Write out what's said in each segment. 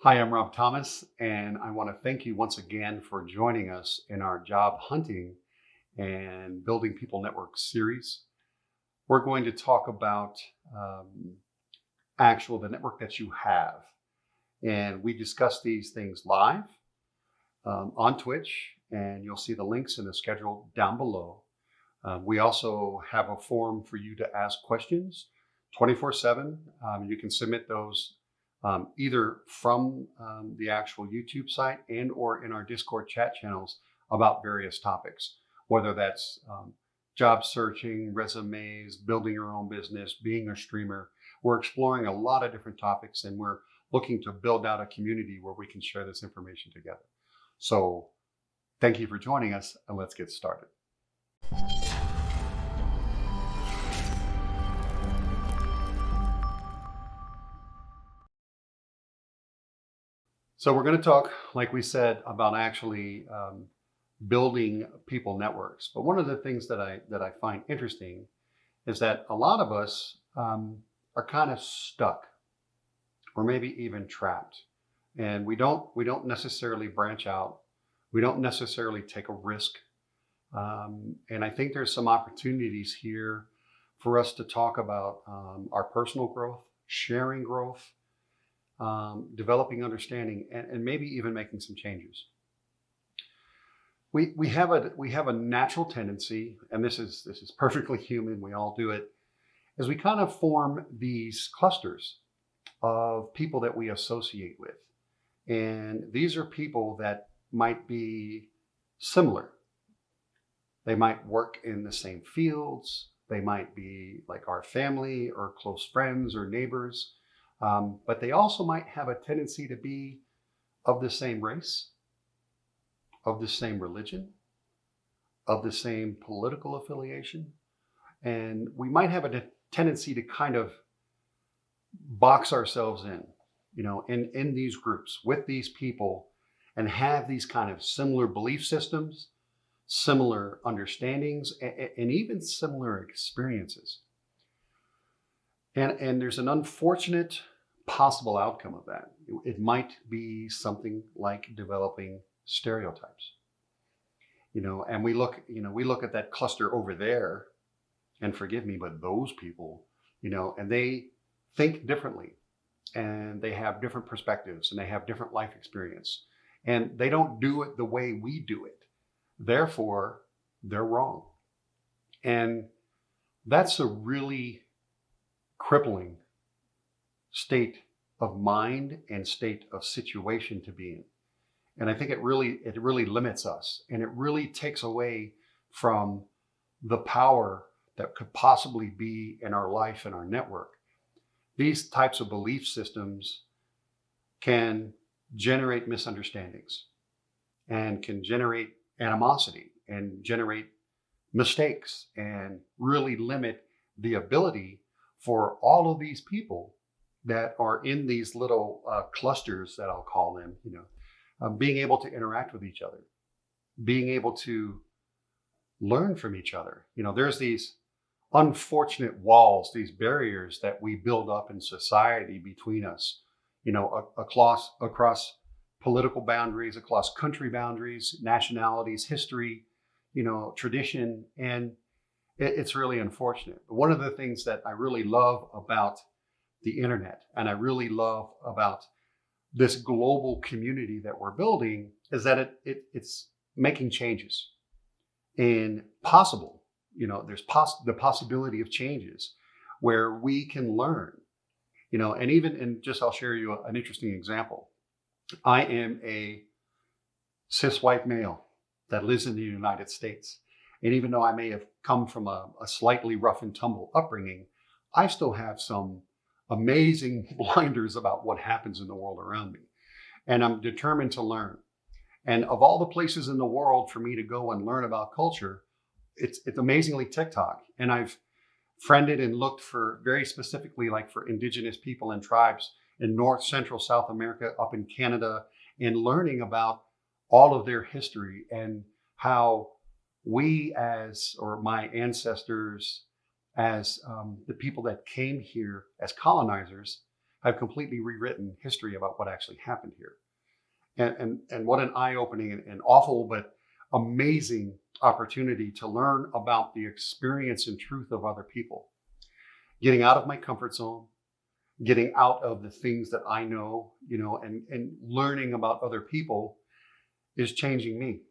Hi, I'm Rob Thomas, and I want to thank you once again for joining us in our job hunting and building people network series. We're going to talk about um, the network that you have, and we discuss these things live on Twitch, and you'll see the links in the schedule down below. We also have a forum for you to ask questions 24/7. You can submit those either from the actual YouTube site and or in our Discord chat channels about various topics, whether that's job searching, resumes, building your own business, being a streamer. We're exploring a lot of different topics, and we're looking to build out a community where we can share this information together. So thank you for joining us, and let's get started. So we're going to talk, like we said, about actually building people networks. But one of the things that I find interesting is that a lot of us are kind of stuck, or maybe even trapped, and we don't necessarily branch out. We don't necessarily take a risk, and I think there's some opportunities here for us to talk about our personal growth, sharing growth, developing understanding, and maybe even making some changes. We have a natural tendency, and this is perfectly human. We all do it, as we kind of form these clusters of people that we associate with, and these are people that might be similar. They might work in the same fields. They might be like our family or close friends or neighbors. But they also might have a tendency to be of the same race, of the same religion, of the same political affiliation. And we might have a tendency to kind of box ourselves in these groups with these people, and have these kind of similar belief systems, similar understandings, and even similar experiences. And there's an unfortunate possible outcome of that. It might be something like developing stereotypes. And we look at that cluster over there, and forgive me, but those people, and they think differently, and they have different perspectives, and they have different life experience, and they don't do it the way we do it. Therefore, they're wrong. And that's a really crippling state of mind and state of situation to be in. And I think it really limits us, and it really takes away from the power that could possibly be in our life and our network. These types of belief systems can generate misunderstandings, and can generate animosity, and generate mistakes, and really limit the ability for all of these people that are in these little clusters, that I'll call them, being able to interact with each other, being able to learn from each other. There's these unfortunate walls, these barriers that we build up in society between us, across political boundaries, across country boundaries, nationalities, history, tradition, and it's really unfortunate. One of the things that I really love about the internet, and I really love about this global community that we're building, is that it's making changes, and possible. There's the possibility of changes where we can learn. I'll share you an interesting example. I am a cis white male that lives in the United States. And even though I may have come from a slightly rough and tumble upbringing, I still have some amazing blinders about what happens in the world around me. And I'm determined to learn. And of all the places in the world for me to go and learn about culture, it's amazingly TikTok. And I've friended and looked for, very specifically, like for indigenous people and tribes in North, Central, South America, up in Canada, and learning about all of their history, and how my ancestors, as the people that came here as colonizers, I've completely rewritten history about what actually happened here. And what an eye-opening and awful but amazing opportunity to learn about the experience and truth of other people. Getting out of my comfort zone, getting out of the things that I know, and learning about other people is changing me.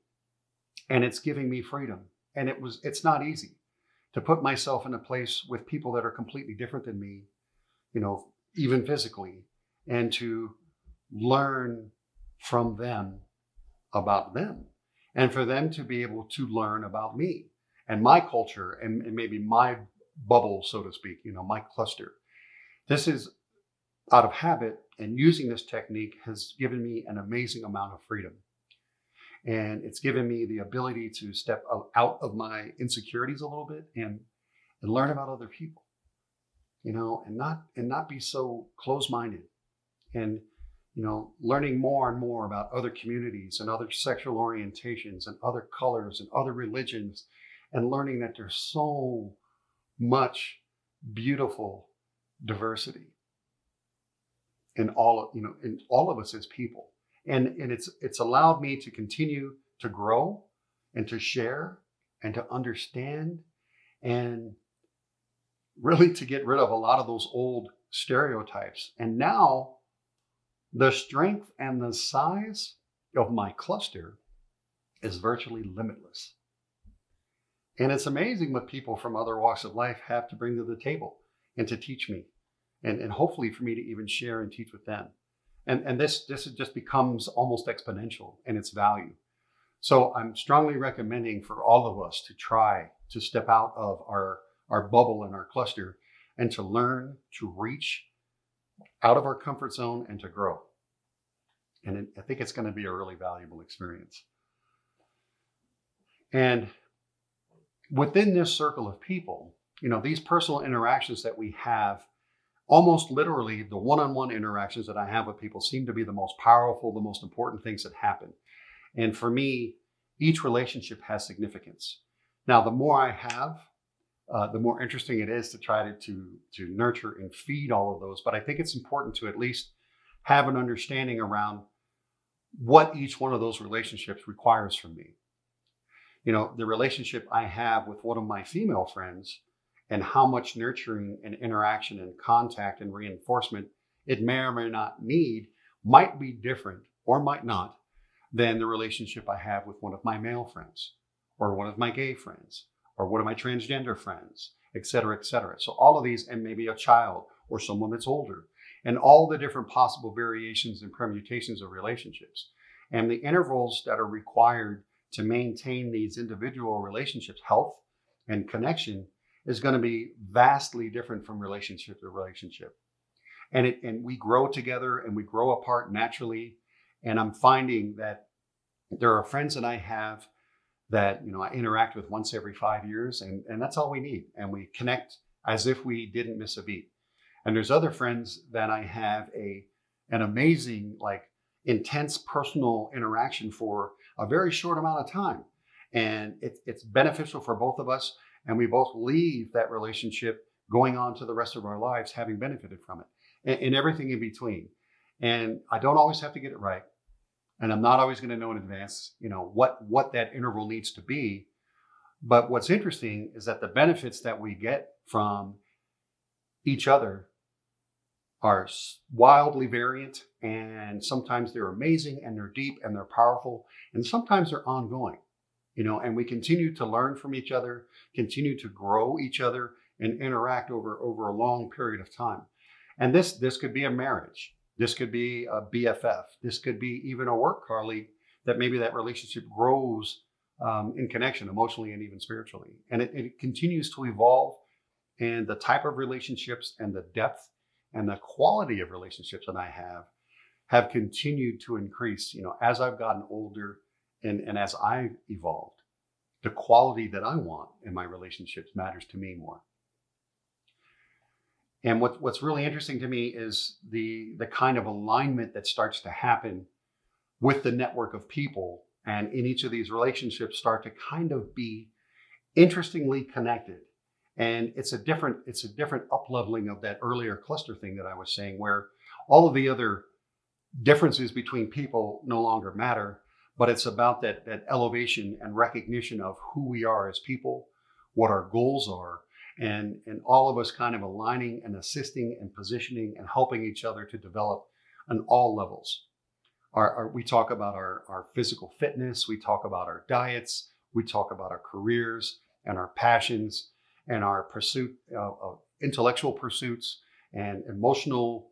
And it's giving me freedom. And it's not easy to put myself in a place with people that are completely different than me, even physically, and to learn from them about them, and for them to be able to learn about me and my culture and maybe my bubble, so to speak, my cluster. This is out of habit, and using this technique has given me an amazing amount of freedom. And it's given me the ability to step out of my insecurities a little bit and learn about other people, and not be so close-minded, and learning more and more about other communities and other sexual orientations and other colors and other religions, and learning that there's so much beautiful diversity in all of us as people. And it's allowed me to continue to grow and to share and to understand, and really to get rid of a lot of those old stereotypes. And now the strength and the size of my cluster is virtually limitless. And it's amazing what people from other walks of life have to bring to the table and to teach me, and hopefully for me to even share and teach with them. And this just becomes almost exponential in its value. So I'm strongly recommending for all of us to try to step out of our bubble and our cluster, and to learn to reach out of our comfort zone and to grow. And I think it's going to be a really valuable experience. And within this circle of people, these personal interactions that we have, almost literally the one-on-one interactions that I have with people, seem to be the most powerful, the most important things that happen. And for me, each relationship has significance. Now, the more I have, the more interesting it is to try to nurture and feed all of those. But I think it's important to at least have an understanding around what each one of those relationships requires from me. The relationship I have with one of my female friends, and how much nurturing and interaction and contact and reinforcement it may or may not need, might be different or might not than the relationship I have with one of my male friends, or one of my gay friends, or one of my transgender friends, et cetera, et cetera. So all of these, and maybe a child or someone that's older, and all the different possible variations and permutations of relationships, and the intervals that are required to maintain these individual relationships, health and connection, is going to be vastly different from relationship to relationship. And we grow together and we grow apart naturally. And I'm finding that there are friends that I have that I interact with once every 5 years, and that's all we need. And we connect as if we didn't miss a beat. And there's other friends that I have an amazing, intense personal interaction for a very short amount of time. And it's beneficial for both of us. And we both leave that relationship going on to the rest of our lives, having benefited from it, and everything in between. And I don't always have to get it right. And I'm not always going to know in advance, what that interval needs to be. But what's interesting is that the benefits that we get from each other are wildly variant, and sometimes they're amazing and they're deep and they're powerful, and sometimes they're ongoing, and we continue to learn from each other, continue to grow each other, and interact over a long period of time. And this could be a marriage. This could be a BFF. This could be even a work colleague that maybe that relationship grows in connection emotionally and even spiritually. And it continues to evolve. And the type of relationships and the depth and the quality of relationships that I have continued to increase, as I've gotten older and as I've evolved. The quality that I want in my relationships matters to me more. And what's really interesting to me is the kind of alignment that starts to happen with the network of people, and in each of these relationships start to kind of be interestingly connected. And it's a different up-leveling of that earlier cluster thing that I was saying, where All of the other differences between people no longer matter, but it's about that elevation and recognition of who we are as people, what our goals are, and all of us kind of aligning and assisting and positioning and helping each other to develop on all levels. We talk about our physical fitness, we talk about our diets, we talk about our careers and our passions and our pursuit of intellectual pursuits and emotional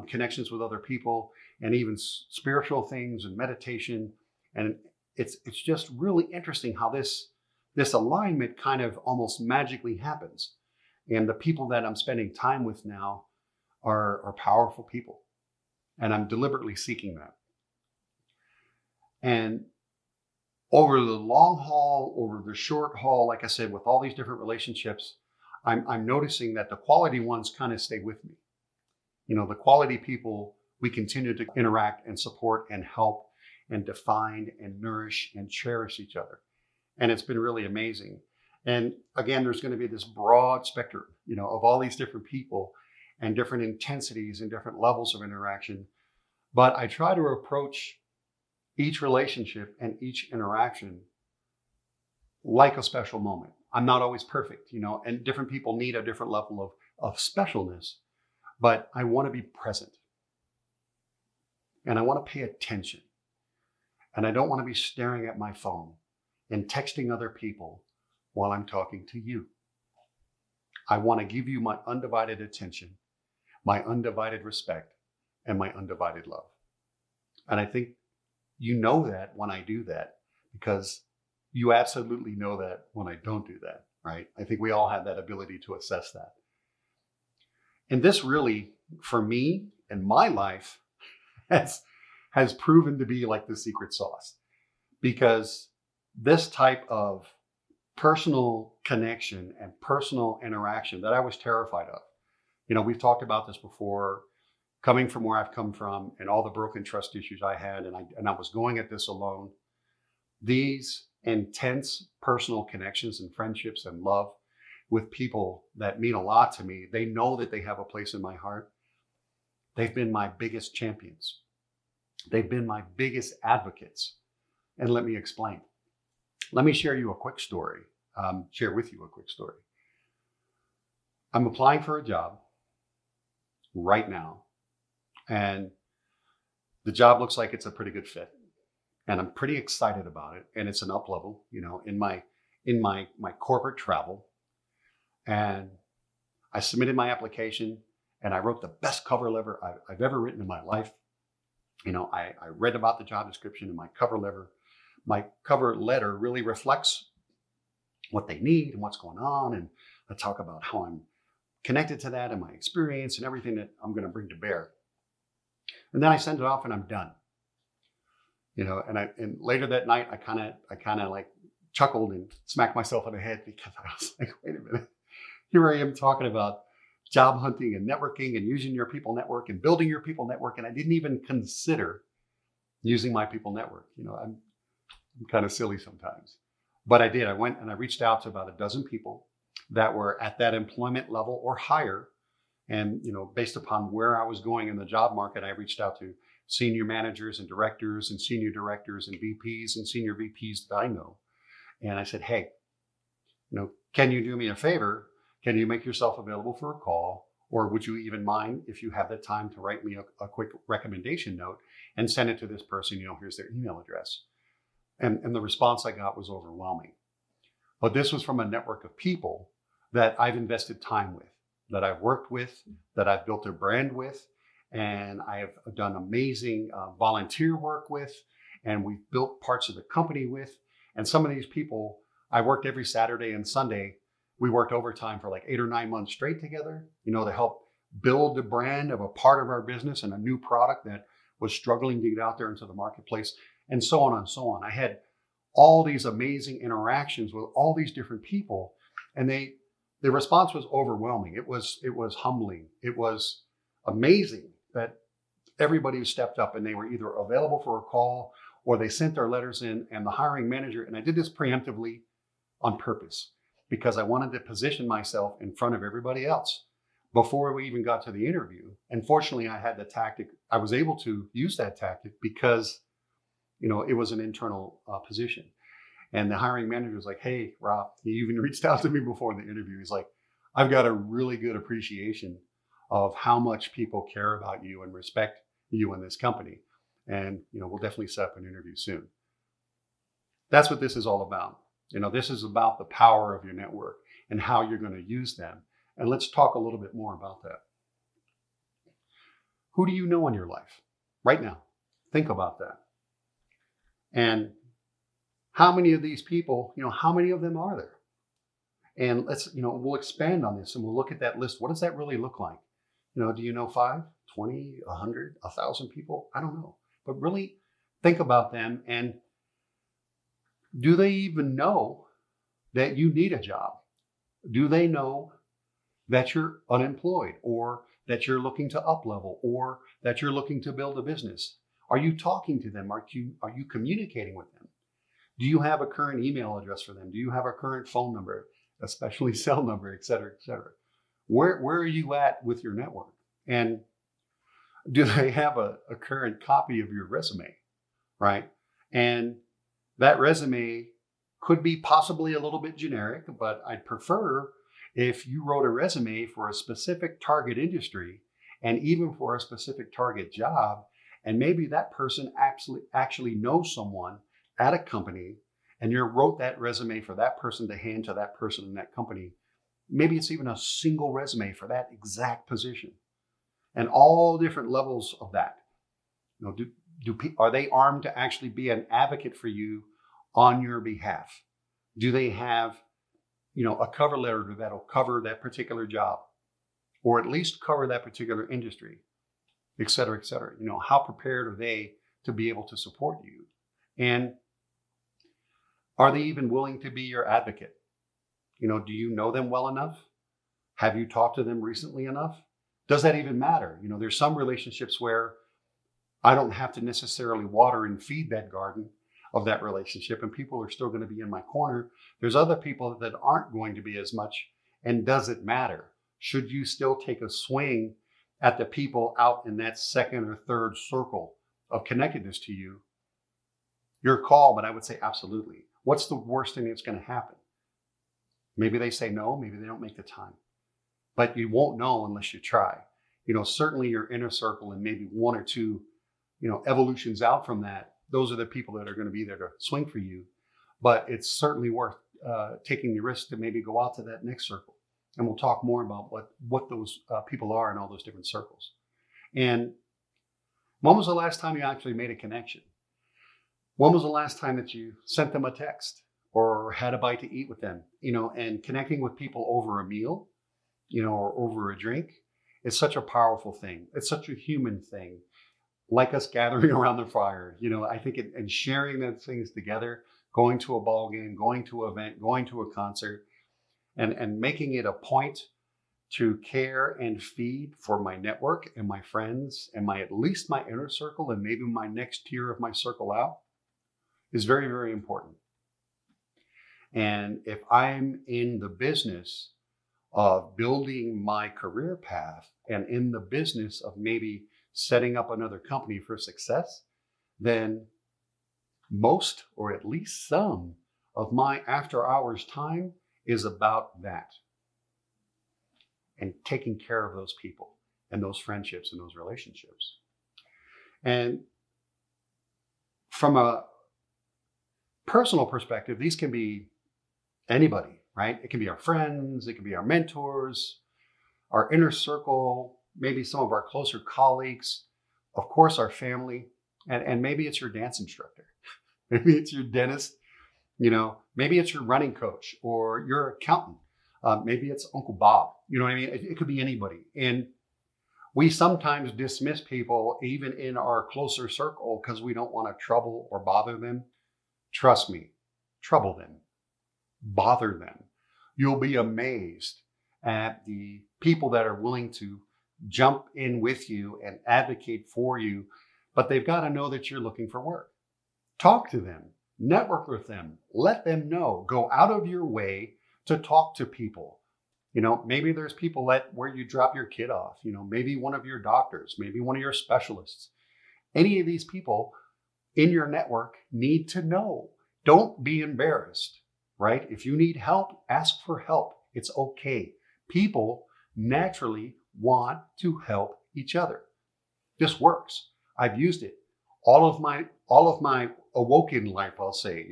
connections with other people, and even spiritual things and meditation. And it's just really interesting how this alignment kind of almost magically happens. And the people that I'm spending time with now are powerful people. And I'm deliberately seeking that. And over the long haul, over the short haul, like I said, with all these different relationships, I'm noticing that the quality ones kind of stay with me. You know, the quality people, we continue to interact and support and help and define and nourish and cherish each other. And it's been really amazing. And again, there's going to be this broad spectrum, you know, of all these different people and different intensities and different levels of interaction. But I try to approach each relationship and each interaction like a special moment. I'm not always perfect, you know, and different people need a different level of specialness, but I want to be present and I want to pay attention. And I don't want to be staring at my phone and texting other people while I'm talking to you. I want to give you my undivided attention, my undivided respect, and my undivided love. And I think you know that when I do that, because you absolutely know that when I don't do that, right? I think we all have that ability to assess that. And this really, for me in my life, has proven to be like the secret sauce, because this type of personal connection and personal interaction that I was terrified of, you know, we've talked about this before, coming from where I've come from and all the broken trust issues I had, and I was going at this alone. These intense personal connections and friendships and love with people that mean a lot to me, they know that they have a place in my heart. They've been my biggest champions. They've been my biggest advocates. And let me explain. Let me share with you a quick story. I'm applying for a job right now, and the job looks like it's a pretty good fit, and I'm pretty excited about it. And it's an up level, you know, in my corporate travel. And I submitted my application, and I wrote the best cover letter I've ever written in my life. You know, I read about the job description, and my cover letter really reflects what they need and what's going on. And I talk about how I'm connected to that and my experience and everything that I'm going to bring to bear. And then I send it off and I'm done. You know, and later that night, I kind of like chuckled and smacked myself on the head, because I was like, wait a minute, here I am talking about job hunting and networking and using your people network and building your people network. And I didn't even consider using my people network. You know, I'm kind of silly sometimes, but I did. I went and I reached out to about a dozen people that were at that employment level or higher. And, you know, based upon where I was going in the job market, I reached out to senior managers and directors and senior directors and VPs and senior VPs that I know. And I said, hey, you know, can you do me a favor? Can you make yourself available for a call? Or would you even mind, if you have the time, to write me a quick recommendation note and send it to this person? You know, here's their email address. And the response I got was overwhelming. But this was from a network of people that I've invested time with, that I've worked with, that I've built a brand with, and I have done amazing volunteer work with, and we've built parts of the company with. And some of these people, I worked every Saturday and Sunday. We worked overtime for like 8 or 9 months straight together, you know, to help build the brand of a part of our business and a new product that was struggling to get out there into the marketplace, and so on and so on. I had all these amazing interactions with all these different people, and the response was overwhelming. It was humbling. It was amazing that everybody stepped up and they were either available for a call or they sent their letters in. And the hiring manager, and I did this preemptively on purpose, because I wanted to position myself in front of everybody else. before we even got to the interview. And fortunately, I had the tactic. I was able to use that tactic because, it was an internal position. And the hiring manager was like, "Hey, Rob," he even reached out to me before the interview. He's like, "I've got a really good appreciation of how much people care about you and respect you in this company. And, we'll definitely set up an interview soon." That's what this is all about. This is about the power of your network and how you're going to use them. And let's talk a little bit more about that. Who do you know in your life right now? Think about that. And how many of these people, how many of them are there? And we'll expand on this and we'll look at that list. What does that really look like? Do you know 5, 20, 100, 1,000 people? I don't know. But really think about them, and do they even know that you need a job? Do they know that you're unemployed, or that you're looking to up level, or that you're looking to build a business? Are you talking to them? Are you communicating with them? Do you have a current email address for them? Do you have a current phone number, especially cell number, et cetera, et cetera? Where are you at with your network? And do they have a current copy of your resume, right? And that resume could be possibly a little bit generic, but I'd prefer if you wrote a resume for a specific target industry and even for a specific target job, and maybe that person actually knows someone at a company, and you wrote that resume for that person to hand to that person in that company. Maybe it's even a single resume for that exact position, and all different levels of that. Are they armed to actually be an advocate for you on your behalf? Do they have, a cover letter that'll cover that particular job, or at least cover that particular industry, et cetera, et cetera? How prepared are they to be able to support you? And are they even willing to be your advocate? Do you know them well enough? Have you talked to them recently enough? Does that even matter? There's some relationships where I don't have to necessarily water and feed that garden of that relationship, and people are still going to be in my corner. There's other people that aren't going to be as much. And does it matter? Should you still take a swing at the people out in that second or third circle of connectedness to you? Your call, but I would say absolutely. What's the worst thing that's going to happen? Maybe they say no, maybe they don't make the time. But you won't know unless you try. Certainly your inner circle and maybe one or two, evolutions out from that, those are the people that are going to be there to swing for you. But it's certainly worth taking the risk to maybe go out to that next circle. And we'll talk more about what those people are in all those different circles. And when was the last time you actually made a connection? When was the last time that you sent them a text or had a bite to eat with them? And connecting with people over a meal, or over a drink, is such a powerful thing. It's such a human thing, like us gathering around the fire. I think and sharing those things together, going to a ball game, going to an event, going to a concert, and making it a point to care and feed for my network and my friends and at least my inner circle and maybe my next tier of my circle out is very, very important. And if I'm in the business of building my career path and in the business of maybe setting up another company for success, then most, or at least some, of my after hours time is about that. And taking care of those people and those friendships and those relationships. And from a personal perspective, these can be anybody, right? It can be our friends, it can be our mentors, our inner circle, maybe some of our closer colleagues, of course, our family, and maybe it's your dance instructor. Maybe it's your dentist, maybe it's your running coach or your accountant. Maybe it's Uncle Bob. You know what I mean? It could be anybody. And we sometimes dismiss people even in our closer circle because we don't want to trouble or bother them. Trust me, trouble them, bother them. You'll be amazed at the people that are willing to jump in with you and advocate for you, but they've got to know that you're looking for work. Talk to them, network with them, let them know, go out of your way to talk to people. Maybe there's people where you drop your kid off, maybe one of your doctors, maybe one of your specialists. Any of these people in your network need to know. Don't be embarrassed, right? If you need help, ask for help. It's okay. People naturally want to help each other. This works. I've used it. All of my awoken life, I'll say,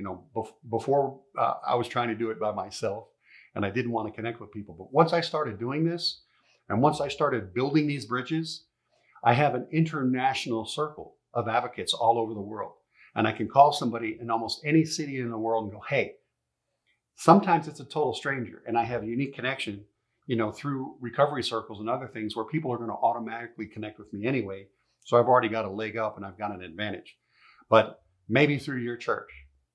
before I was trying to do it by myself and I didn't want to connect with people. But once I started doing this and once I started building these bridges, I have an international circle of advocates all over the world. And I can call somebody in almost any city in the world and go, hey, sometimes it's a total stranger and I have a unique connection, through recovery circles and other things where people are going to automatically connect with me anyway. So I've already got a leg up and I've got an advantage. But maybe through your church,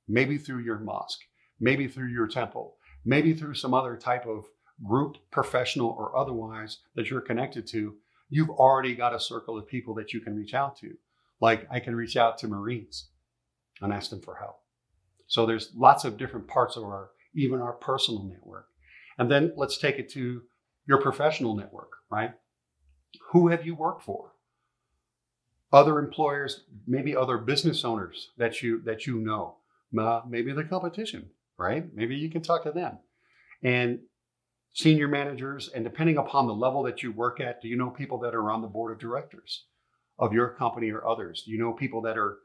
maybe through your mosque, maybe through your temple, maybe through some other type of group, professional or otherwise that you're connected to, you've already got a circle of people that you can reach out to. Like I can reach out to Marines and ask them for help. So there's lots of different parts of even our personal network. And then let's take it to your professional network, right? Who have you worked for? Other employers, maybe other business owners that you know, maybe the competition, right? Maybe you can talk to them. And senior managers, and depending upon the level that you work at, do you know people that are on the board of directors of your company or others? Do you know people that are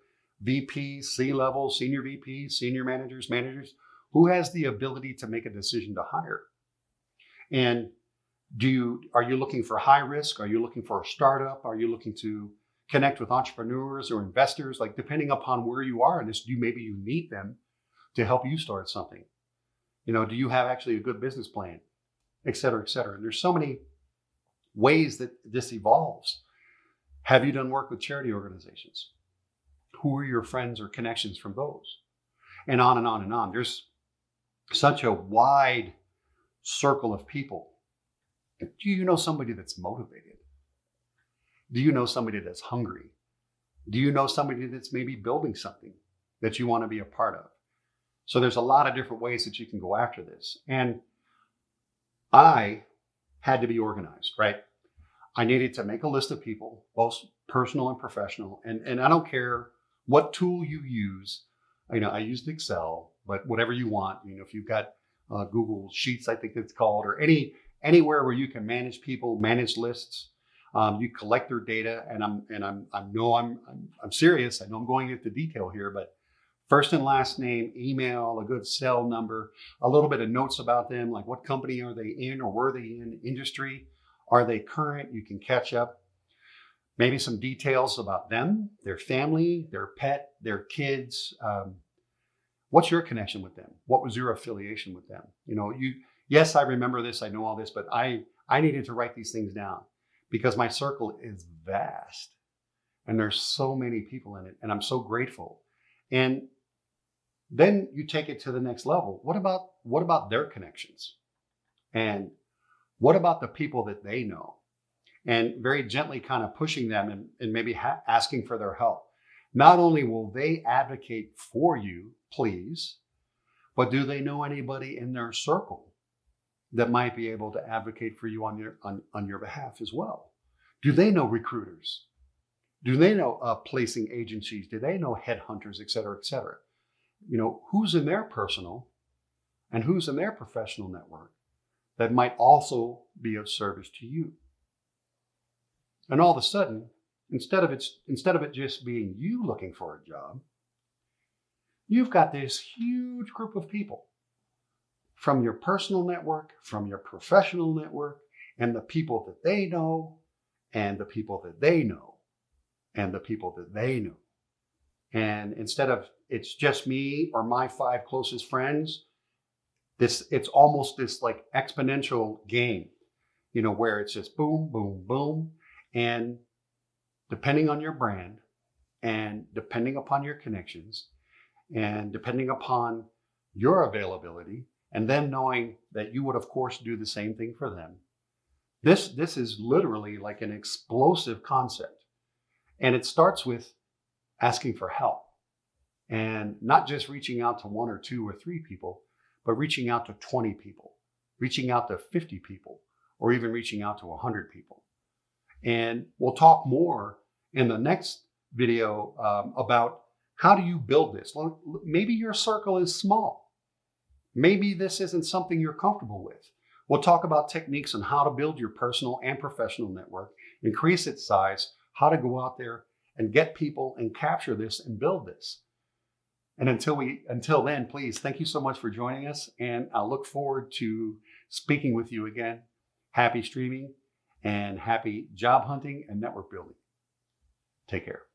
VPs, C-level, senior VPs, senior managers? Who has the ability to make a decision to hire? And are you looking for high risk? Are you looking for a startup? Are you looking to connect with entrepreneurs or investors? Like depending upon where you are in this, maybe you need them to help you start something. Do you have actually a good business plan, et cetera, et cetera? And there's so many ways that this evolves. Have you done work with charity organizations? Who are your friends or connections from those? And on and on and on. There's such a wide circle of people. Do you know somebody that's motivated? Do you know somebody that's hungry? Do you know somebody that's maybe building something that you want to be a part of? So there's a lot of different ways that you can go after this. And I had to be organized, right? I needed to make a list of people, both personal and professional. And I don't care what tool you use. I used Excel, but whatever you want, if you've got Google Sheets, I think it's called, or anywhere where you can manage people, manage lists, you collect their data. And I'm serious. I know I'm going into detail here, but first and last name, email, a good cell number, a little bit of notes about them, like what company are they in or were they in, industry, are they current? You can catch up. Maybe some details about them, their family, their pet, their kids. What's your connection with them? What was your affiliation with them? Yes, I remember this, I know all this, but I needed to write these things down because my circle is vast and there's so many people in it and I'm so grateful. And then you take it to the next level. What about their connections? And what about the people that they know? And very gently kind of pushing them and maybe asking for their help. Not only will they advocate for you, please, but do they know anybody in their circle that might be able to advocate for you on your behalf as well? Do they know recruiters? Do they know placing agencies? Do they know headhunters, et cetera, et cetera? Who's in their personal and who's in their professional network that might also be of service to you? And all of a sudden, instead of it just being you looking for a job, you've got this huge group of people from your personal network, from your professional network, and the people that they know, and the people that they know, and the people that they know. And instead of it's just me or my 5 closest friends, it's almost this like exponential game, where it's just boom, boom, boom. And depending on your brand and depending upon your connections and depending upon your availability and them knowing that you would, of course, do the same thing for them. This is literally like an explosive concept. And it starts with asking for help and not just reaching out to 1 or 2 or 3 people, but reaching out to 20 people, reaching out to 50 people, or even reaching out to 100 people. And we'll talk more in the next video about how do you build this. Well, maybe your circle is small. Maybe this isn't something you're comfortable with. We'll talk about techniques on how to build your personal and professional network, increase its size, how to go out there and get people and capture this and build this. And until then, please, thank you so much for joining us. And I look forward to speaking with you again. Happy streaming and happy job hunting and network building. Take care.